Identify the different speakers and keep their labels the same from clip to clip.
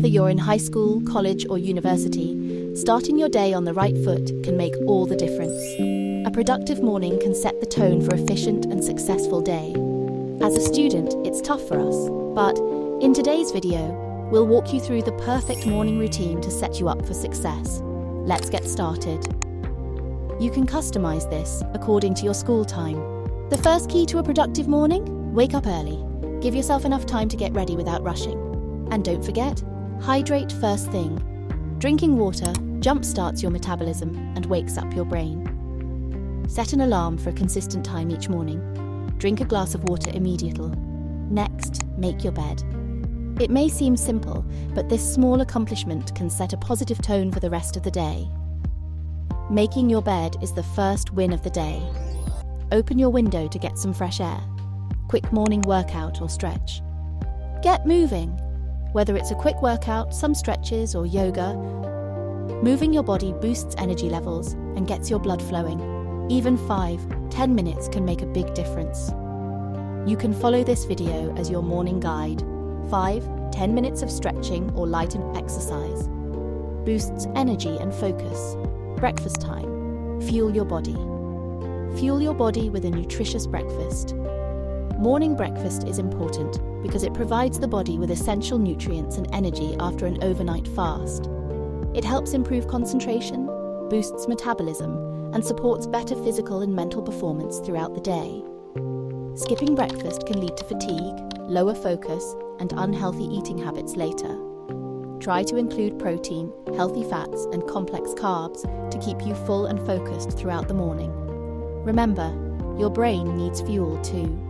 Speaker 1: Whether you're in high school, college, or university, starting your day on the right foot can make all the difference. A productive morning can set the tone for an efficient and successful day. As a student, it's tough for us, but in today's video, we'll walk you through the perfect morning routine to set you up for success. Let's get started. You can customize this according to your school time. The first key to a productive morning? Wake up early. Give yourself enough time to get ready without rushing. And don't forget, hydrate first thing. Drinking water jump-starts your metabolism and wakes up your brain. Set an alarm for a consistent time each morning. Drink a glass of water immediately. Next, make your bed. It may seem simple, but this small accomplishment can set a positive tone for the rest of the day. Making your bed is the first win of the day. Open your window to get some fresh air. Quick morning workout or stretch. Get moving. Whether it's a quick workout, some stretches, or yoga, moving your body boosts energy levels and gets your blood flowing. Even 5-10 minutes can make a big difference. You can follow this video as your morning guide. 5-10 minutes of stretching or light exercise boosts energy and focus. Breakfast time. Fuel your body. Fuel your body with a nutritious breakfast. Morning breakfast is important because it provides the body with essential nutrients and energy after an overnight fast. It helps improve concentration, boosts metabolism, and supports better physical and mental performance throughout the day. Skipping breakfast can lead to fatigue, lower focus, and unhealthy eating habits later. Try to include protein, healthy fats, and complex carbs to keep you full and focused throughout the morning. Remember, your brain needs fuel too.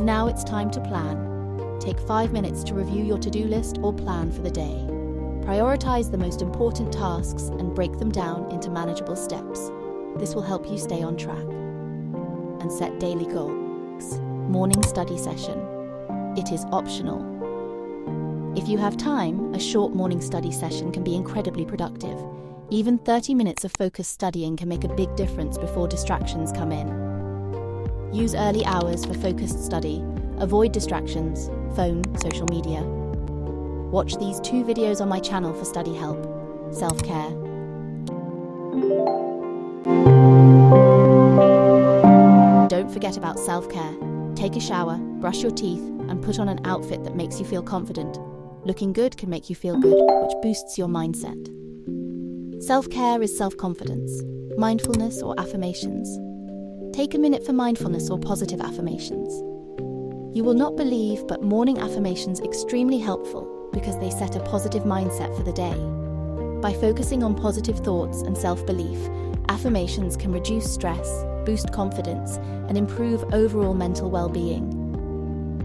Speaker 1: Now it's time to plan. Take 5 minutes to review your to-do list or plan for the day. Prioritize the most important tasks and break them down into manageable steps. This will help you stay on track. And set daily goals. Morning study session. It is optional. If you have time, a short morning study session can be incredibly productive. Even 30 minutes of focused studying can make a big difference before distractions come in. Use early hours for focused study. Avoid distractions, phone, social media. Watch these 2 videos on my channel for study help. Self-care. Don't forget about self-care. Take a shower, brush your teeth, and put on an outfit that makes you feel confident. Looking good can make you feel good, which boosts your mindset. Self-care is self-confidence, mindfulness or affirmations. Take a minute for mindfulness or positive affirmations. You will not believe, but morning affirmations are extremely helpful because they set a positive mindset for the day. By focusing on positive thoughts and self-belief, affirmations can reduce stress, boost confidence, and improve overall mental well-being.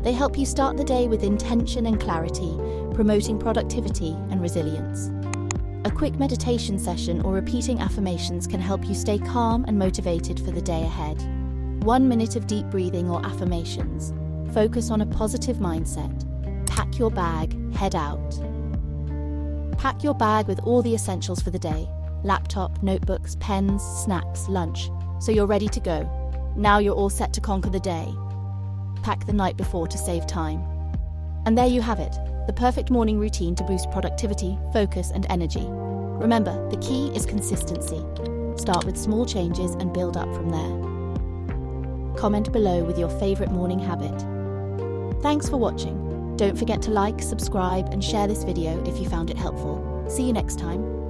Speaker 1: They help you start the day with intention and clarity, promoting productivity and resilience. A quick meditation session or repeating affirmations can help you stay calm and motivated for the day ahead. 1 minute of deep breathing or affirmations. Focus on a positive mindset. Pack your bag, head out. Pack your bag with all the essentials for the day. Laptop, notebooks, pens, snacks, lunch. So you're ready to go. Now you're all set to conquer the day. Pack the night before to save time. And there you have it, the perfect morning routine to boost productivity, focus, and energy. Remember, the key is consistency. Start with small changes and build up from there. Comment below with your favorite morning habit. Thanks for watching. Don't forget to like, subscribe, and share this video if you found it helpful. See you next time.